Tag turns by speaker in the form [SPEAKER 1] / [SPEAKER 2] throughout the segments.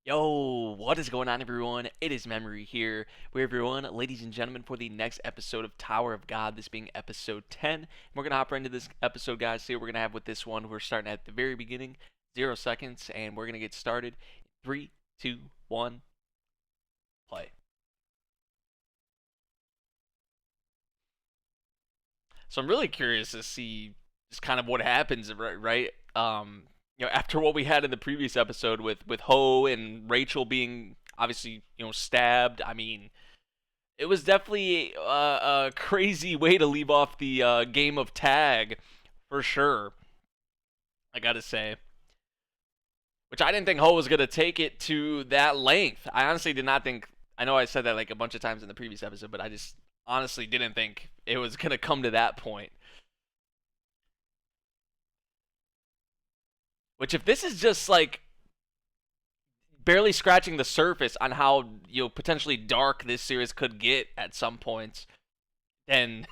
[SPEAKER 1] Yo, what is going on, everyone? It is Memory here. We're everyone, ladies and gentlemen, for the next episode of Tower of God, this being episode 10. We're going to hop right into this episode, guys. See what we're going to have with this one. We're starting at the very beginning, 0 seconds, and we're going to get started. 3, 2, 1, play. So I'm really curious to see just kind of what happens, right? After what we had in the previous episode with Ho and Rachel being obviously stabbed. I mean, it was definitely a crazy way to leave off the game of tag, for sure. I gotta say, which I didn't think Ho was gonna take it to that length. I honestly did not think. I know I said that like a bunch of times in the previous episode, but I just honestly didn't think it was gonna come to that point. Which, if this is just like barely scratching the surface on how potentially dark this series could get at some points, then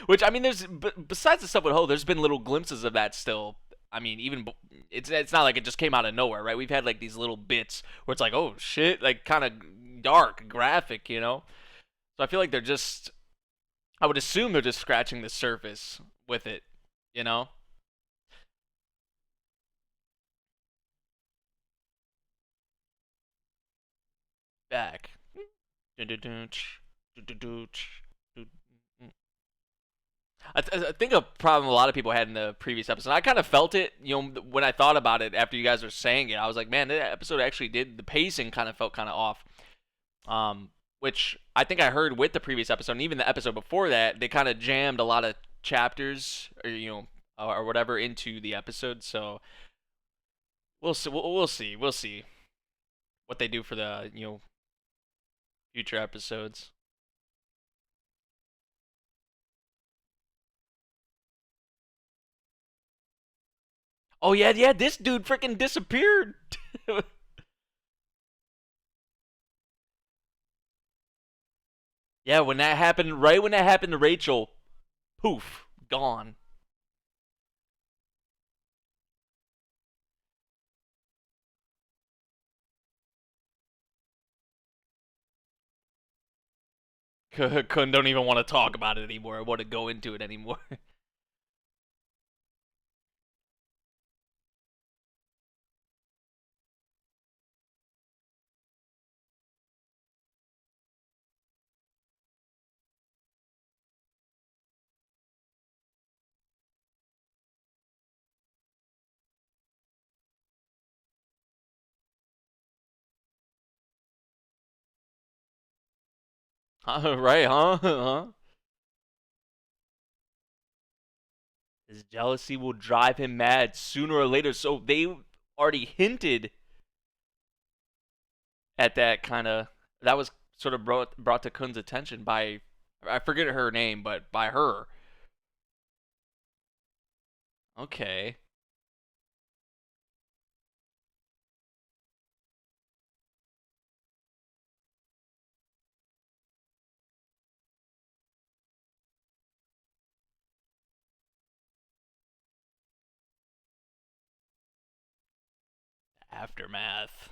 [SPEAKER 1] which I mean, there's besides the stuff with Ho, there's been little glimpses of that still. I mean, even it's not like it just came out of nowhere, right? We've had like these little bits where it's like, oh shit, like kind of dark, graphic. So I feel like they're just, I would assume they're just scratching the surface with it, you know. Back. I think a problem a lot of people had in the previous episode. I kind of felt it, when I thought about it after you guys were saying it. I was like, man, that episode actually did, the pacing kind of felt kind of off. Which I think I heard with the previous episode, and even the episode before that, they kind of jammed a lot of chapters or whatever into the episode. So we'll see. We'll see what they do for the future episodes. Oh yeah, yeah. This dude freaking disappeared. Yeah, when that happened, right when that happened to Rachel, poof, gone. Couldn't don't even want to talk about it anymore. I want to go into it anymore. Right, huh? Huh? His jealousy will drive him mad sooner or later. So they already hinted at that kind of. That was sort of brought to Kun's attention by, I forget her name, but by her. Okay. Aftermath.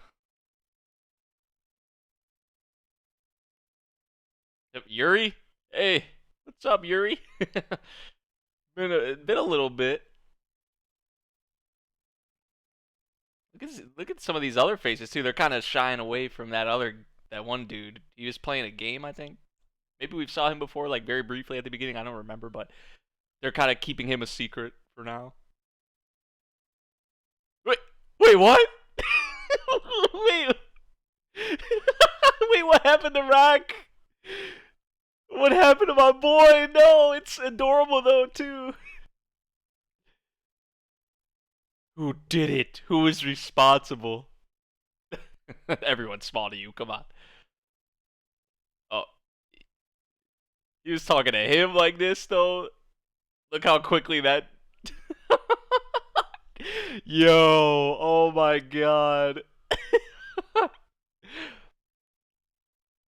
[SPEAKER 1] Yep, Yuri? Hey, what's up, Yuri? Been a little bit. Look at some of these other faces too. They're kind of shying away from that one dude. He was playing a game, I think. Maybe we've saw him before, like very briefly at the beginning. I don't remember, but they're kind of keeping him a secret for now. Wait, wait, what? wait, wait, what happened to Rock? What happened to my boy? No, it's adorable though too. Who did it? Who was responsible? Everyone's small to you. Come on. Oh, he was talking to him like this though. Look how quickly that. Yo, oh my god.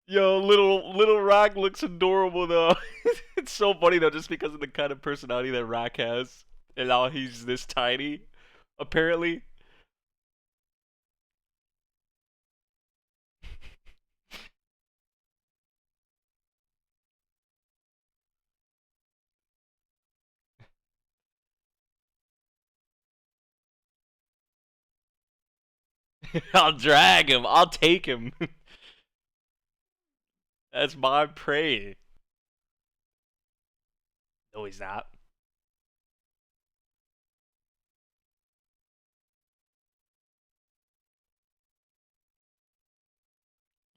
[SPEAKER 1] Yo, little Rock looks adorable though. It's so funny though, just because of the kind of personality that Rock has, and now he's this tiny, apparently. I'll drag him. I'll take him. That's my prey. No, he's not.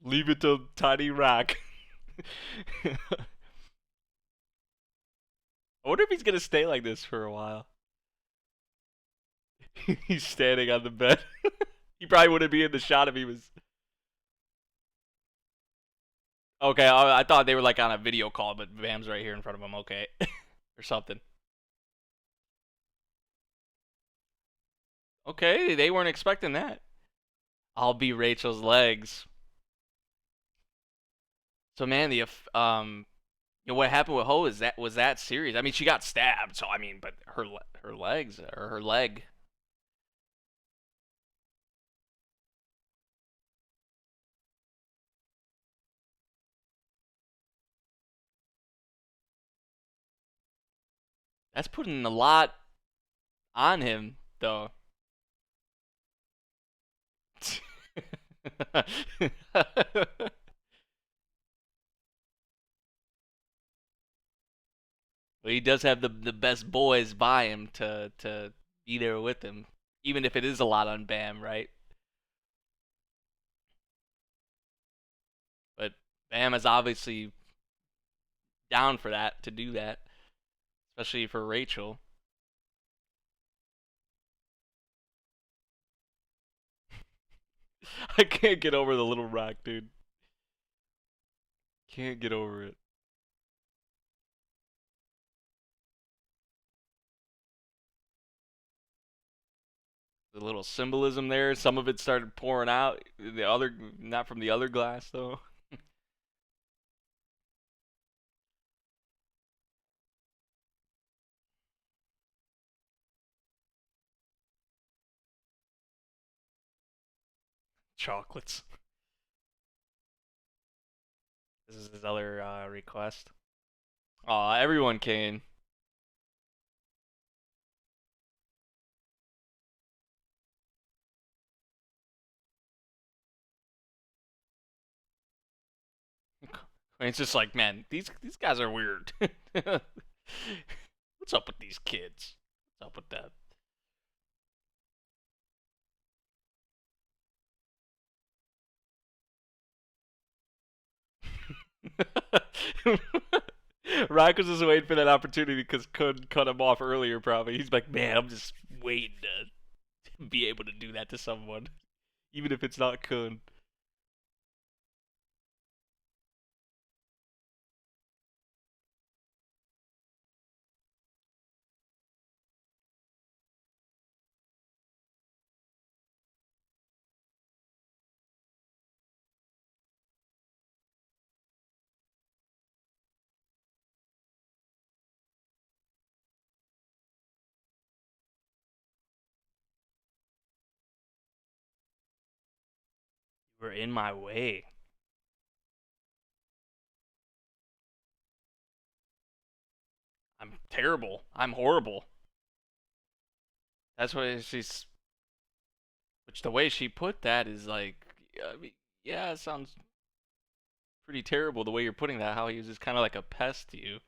[SPEAKER 1] Leave it to Tiny Rock. I wonder if he's gonna stay like this for a while. He's standing on the bed. He probably wouldn't be in the shot if he was. Okay, I thought they were like on a video call, but Bam's right here in front of him. Okay, or something. Okay, they weren't expecting that. I'll be Rachel's legs. So man, what happened with Ho is that was that serious. I mean, she got stabbed, so I mean, but her legs or her leg. That's putting a lot on him, though. But he does have the best boys by him to be there with him, even if it is a lot on Bam, right? But Bam is obviously down for that to do that, especially for Rachel. I can't get over the little rock, dude. Can't get over it. The little symbolism there. Some of it started pouring out. The other, not from the other glass though. Chocolates. This is his other request. Aw, everyone can. It's just like, man, these guys are weird. What's up with these kids? What's up with that? Rock was just waiting for that opportunity because Kun cut him off earlier. Probably he's like, man, I'm just waiting to be able to do that to someone, even if it's not Kun. You were in my way. I'm terrible. I'm horrible. That's what she's. Which the way she put that is like, I mean, yeah, it sounds pretty terrible the way you're putting that. How he was just kind of like a pest to you.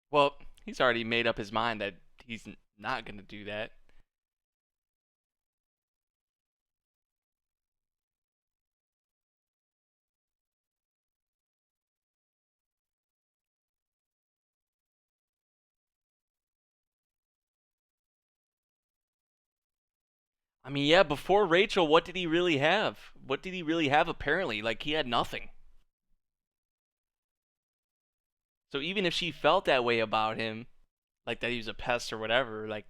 [SPEAKER 1] Well, he's already made up his mind that he's not gonna do that. I mean, yeah, before Rachel, what did he really have? What did he really have apparently? Like, he had nothing. So even if she felt that way about him, like that he was a pest or whatever, like,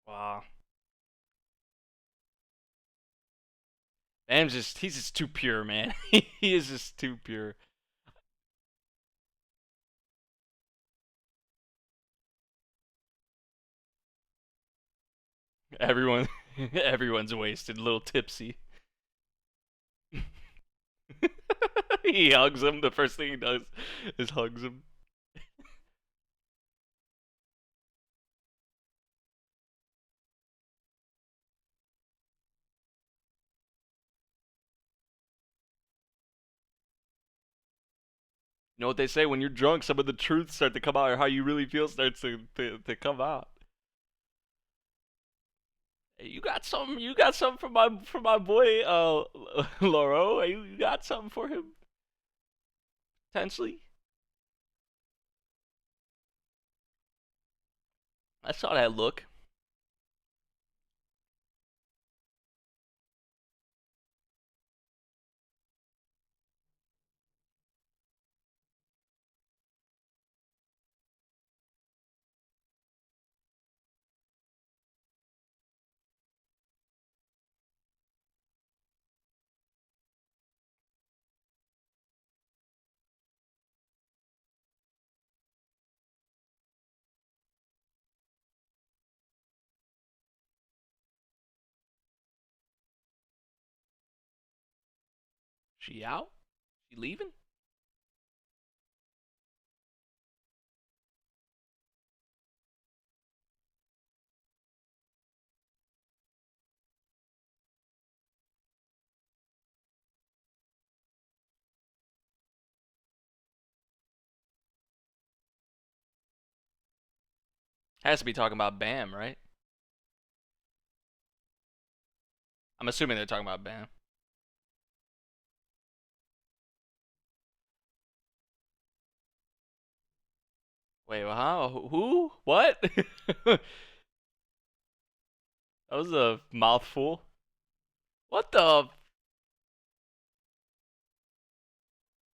[SPEAKER 1] wow. He's just too pure, man. He is just too pure. Everyone, everyone's wasted, a little tipsy. He hugs him. The first thing he does is hugs him. You know what they say? When you're drunk, some of the truths start to come out, or how you really feel starts to come out. Hey, you got something? You got something for my boy, Loro? Hey, you got something for him potentially? I saw that look. She out? She leaving? Has to be talking about Bam, right? I'm assuming they're talking about Bam. Wait, how? Who? What? That was a mouthful. What the?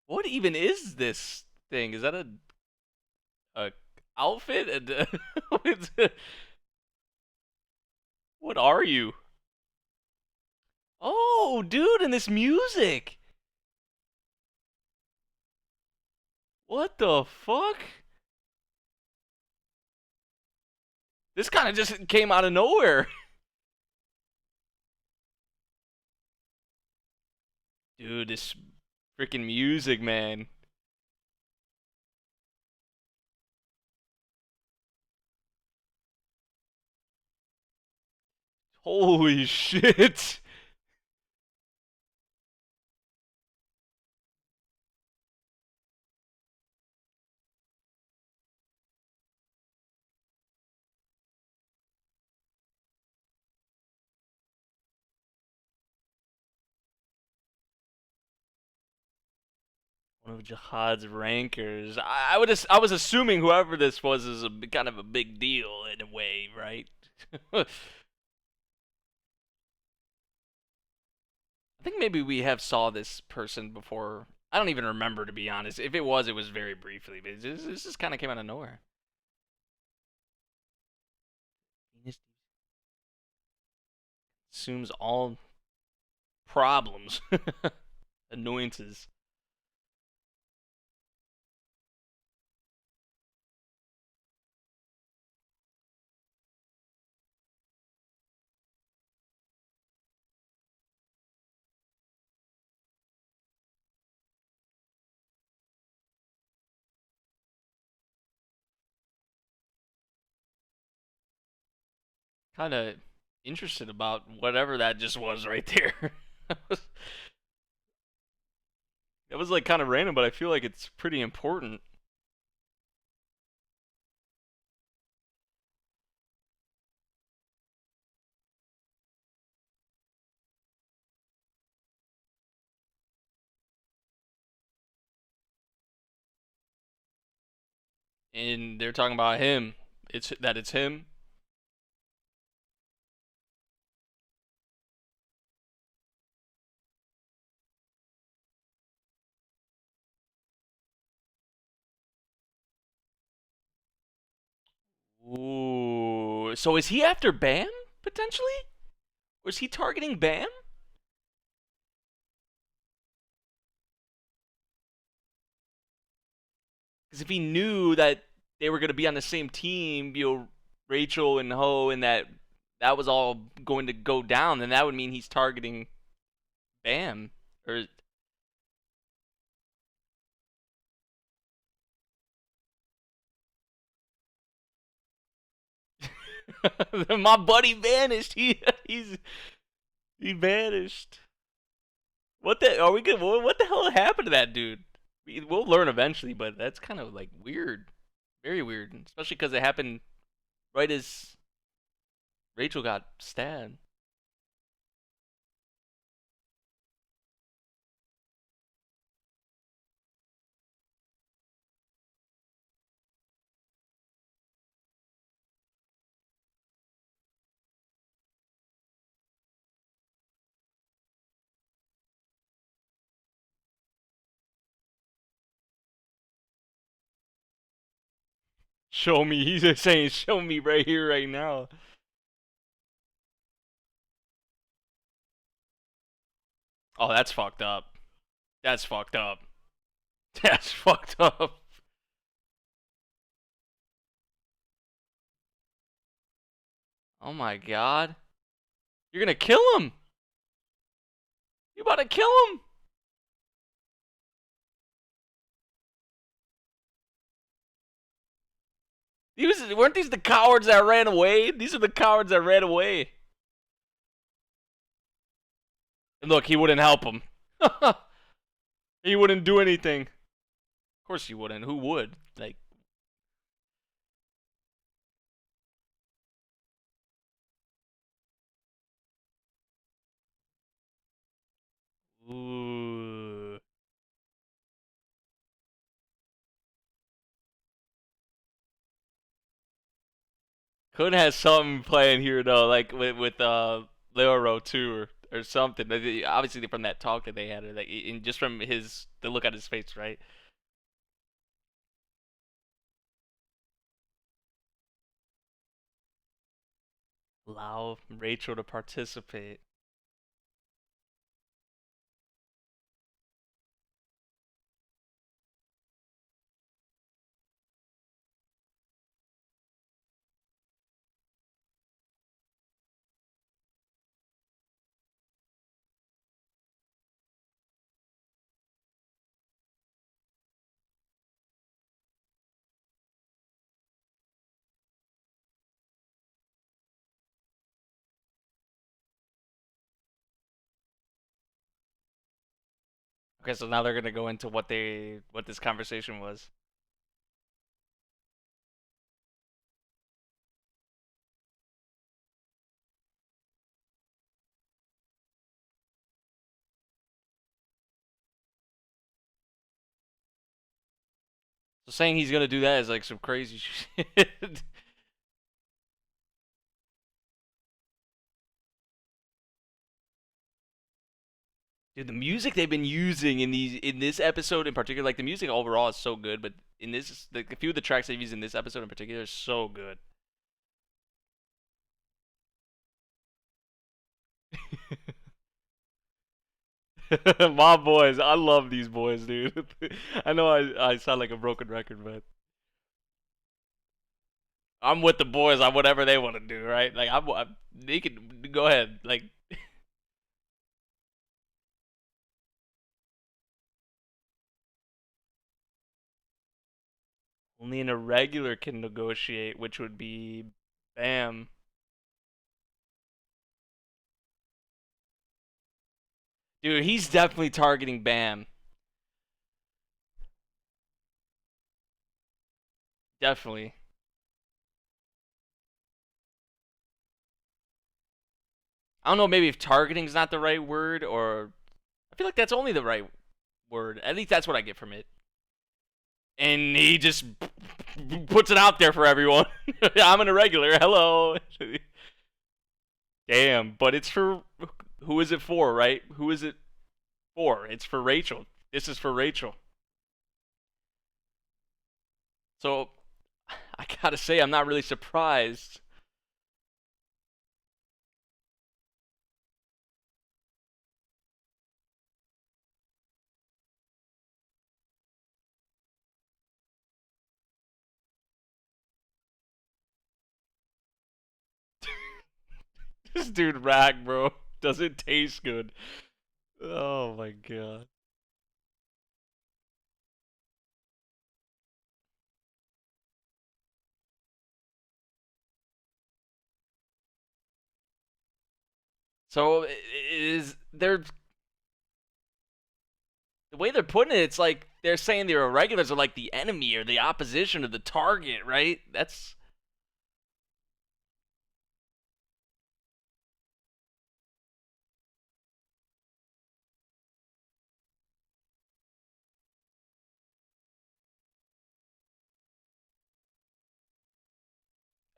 [SPEAKER 1] What even is this thing? Is that a outfit? What are you? Oh, dude, and this music. What the fuck? This kind of just came out of nowhere. Dude, this freaking music, man. Holy shit. One of Jihad's rankers. I was assuming whoever this was is kind of a big deal in a way, right? I think maybe we have saw this person before. I don't even remember, to be honest. If it was very briefly. But this just kind of came out of nowhere. Venus assumes all problems, annoyances. Kind of interested about whatever that just was right there. That was like kind of random, but I feel like it's pretty important. And they're talking about him. It's him. Ooh. So is he after Bam potentially? Or is he targeting Bam? Because if he knew that they were going to be on the same team, Rachel and Ho, and that was all going to go down, then that would mean he's targeting Bam. Or My buddy vanished. He vanished. What the are we good? What the hell happened to that dude? We'll learn eventually, but that's kind of like weird, very weird, especially because it happened right as Rachel got stabbed. Show me. He's just saying, "Show me right here, right now." Oh, that's fucked up. That's fucked up. That's fucked up. Oh my god. You're gonna kill him. You about to kill him. Weren't these the cowards that ran away? These are the cowards that ran away. And look, he wouldn't help him. He wouldn't do anything. Of course he wouldn't. Who would? Like, ooh. Could have something playing here though, like with Leoro too, or something. Obviously from that talk that they had, or like in just from the look on his face, right? Allow Rachel to participate. Okay, so now they're gonna go into what this conversation was. So saying he's gonna do that is like some crazy shit. Dude, the music they've been using in this episode in particular, like the music overall is so good, but in this, like a few of the tracks they've used in this episode in particular, is so good. My boys, I love these boys, dude. I know I sound like a broken record, but I'm with the boys on whatever they want to do, right? Like they can go ahead. Like only an irregular can negotiate, which would be Bam. Dude, he's definitely targeting Bam. Definitely. I don't know, maybe if targeting's not the right word, or I feel like that's only the right word. At least that's what I get from it. And he just puts it out there for everyone. I'm an irregular. Hello. Damn, but it's for who is it for, right? Who is it for? It's for Rachel. This is for Rachel. So I gotta say, I'm not really surprised. This dude rack, bro. Doesn't taste good. Oh my god. So is they're the way they're putting it, it's like they're saying the irregulars are like the enemy or the opposition of the target, right? That's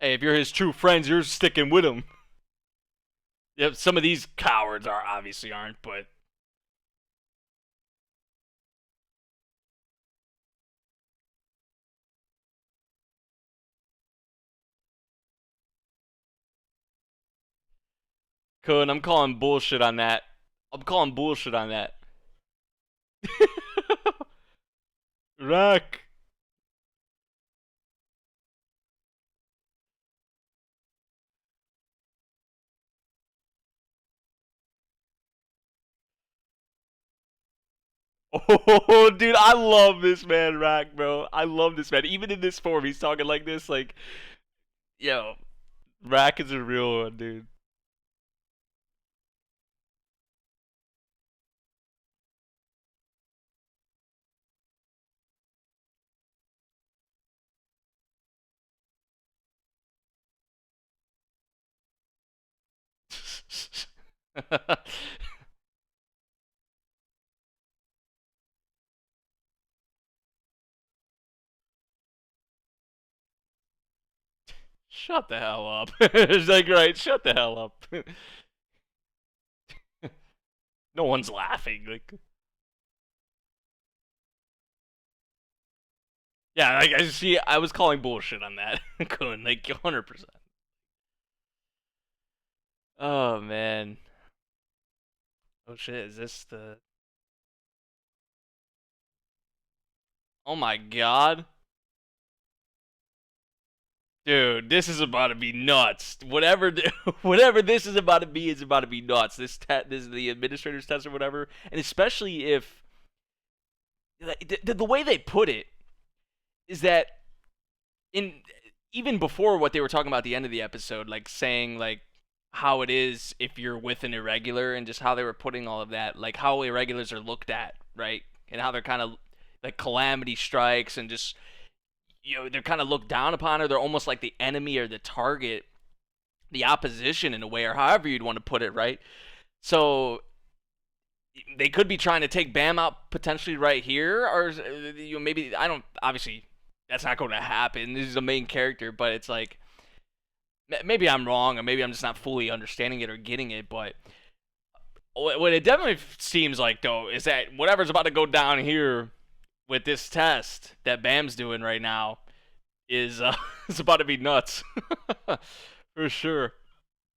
[SPEAKER 1] hey, if you're his true friends, you're sticking with him. Yep, some of these cowards are obviously aren't, but Kun, I'm calling bullshit on that. I'm calling bullshit on that. Rack. Oh, dude, I love this man, Rack, bro. I love this man. Even in this form, he's talking like this. Like, yo, Rack is a real one, dude. Shut the hell up. It's like, right, shut the hell up. No one's laughing. Like, yeah, like, I see. I was calling bullshit on that. Couldn't like 100%. Oh man. Oh shit. Is this the? Oh my god. Dude, this is about to be nuts. Whatever, whatever this is about to be is about to be nuts. This is the administrator's test or whatever, and especially if the way they put it is that in even before what they were talking about at the end of the episode, like saying like how it is if you're with an irregular and just how they were putting all of that, like how irregulars are looked at, right, and how they're kind of like calamity strikes and just they're kind of looked down upon or they're almost like the enemy or the target, the opposition in a way, or however you'd want to put it, right? So they could be trying to take Bam out potentially right here, or maybe I don't. Obviously, that's not going to happen. This is a main character, but it's like maybe I'm wrong, or maybe I'm just not fully understanding it or getting it. But what it definitely seems like though is that whatever's about to go down here with this test that Bam's doing right now is it's about to be nuts for sure.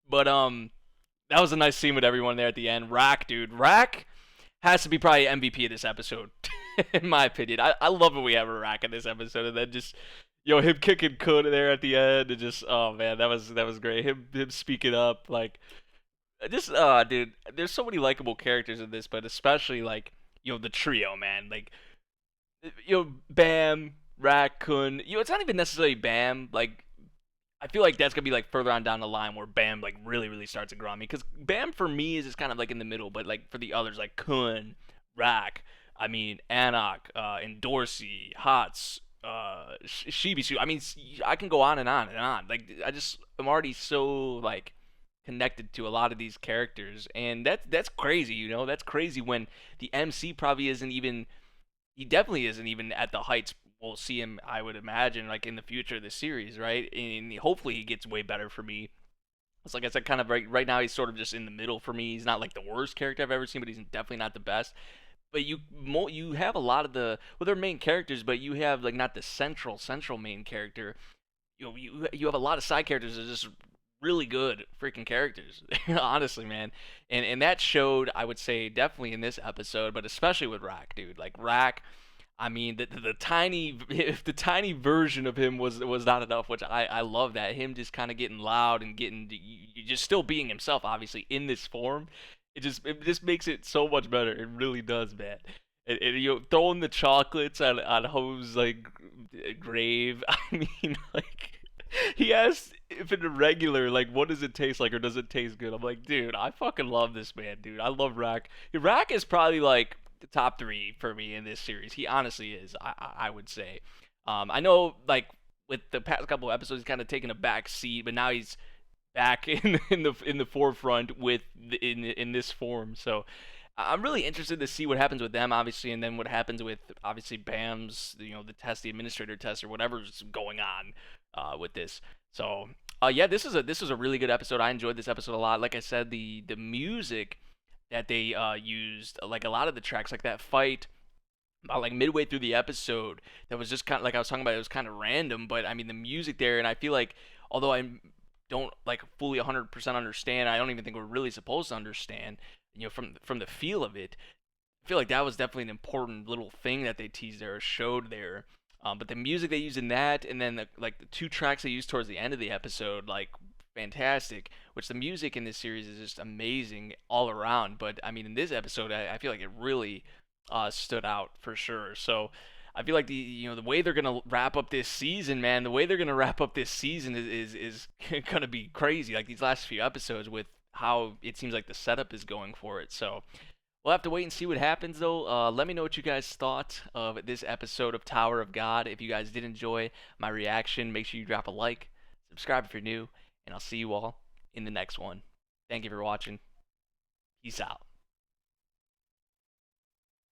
[SPEAKER 1] But that was a nice scene with everyone there at the end. Rack, dude, Rack has to be probably MVP of this episode, in my opinion. I love when we have a Rack in this episode, and then just him kicking Kun there at the end, and just oh man, that was great. Him speaking up, like just dude, there's so many likable characters in this, but especially like the trio, man, like Bam, Rack, Kun. It's not even necessarily Bam, like I feel like that's gonna be like further on down the line where Bam like really starts to grow on me because Bam for me is just kind of like in the middle, but like for the others like Kun, Rack, I mean Anak, and Dorsey, Hots, Shibisu. I mean I can go on and on and on. Like I'm already so like connected to a lot of these characters, and that's crazy. That's crazy when the MC probably isn't even. He definitely isn't even at the heights we'll see him, I would imagine, like in the future of the series, right? And hopefully he gets way better for me. It's like I said, kind of right now he's sort of just in the middle for me. He's not like the worst character I've ever seen, but he's definitely not the best. But you have a lot of they're main characters, but you have like not the central main character. You have a lot of side characters that are just really good freaking characters, honestly, man. And that showed, I would say, definitely in this episode, but especially with Rack, dude. Like Rack, I mean, the tiny if the tiny version of him was not enough, which I love that him just kind of getting loud and getting just still being himself, obviously in this form. It just makes it so much better. It really does, man. Throwing the chocolates on Ho's like grave. I mean, like He asked if in a regular, like, what does it taste like, or does it taste good? I'm like, dude, I fucking love this man, dude. I love Rack. Rack is probably like the top three for me in this series. He honestly is. I would say. I know, like, with the past couple of episodes, he's kind of taken a back seat, but now he's back in the forefront in this form. So I'm really interested to see what happens with them, obviously, and then what happens with obviously Bam's, the test, the administrator test, or whatever's going on with this. So yeah, this is a really good episode. I enjoyed this episode a lot. Like I said, the music that they used, like a lot of the tracks, like that fight. About like midway through the episode, that was just kind of like I was talking about. It was kind of random, but I mean the music there, and I feel like although I don't like fully 100% understand, I don't even think we're really supposed to understand, from the feel of it. I feel like that was definitely an important little thing that they teased there, or showed there. But the music they used in that, and then the two tracks they used towards the end of the episode, like fantastic. Which the music in this series is just amazing all around. But I mean, in this episode, I feel like it really stood out for sure. So I feel like the way they're gonna wrap up this season, man. The way they're gonna wrap up this season is gonna be crazy. Like these last few episodes with how it seems like the setup is going for it. So we'll have to wait and see what happens, though. Let me know what you guys thought of this episode of Tower of God. If you guys did enjoy my reaction, make sure you drop a like, subscribe if you're new, and I'll see you all in the next one. Thank you for watching. Peace out.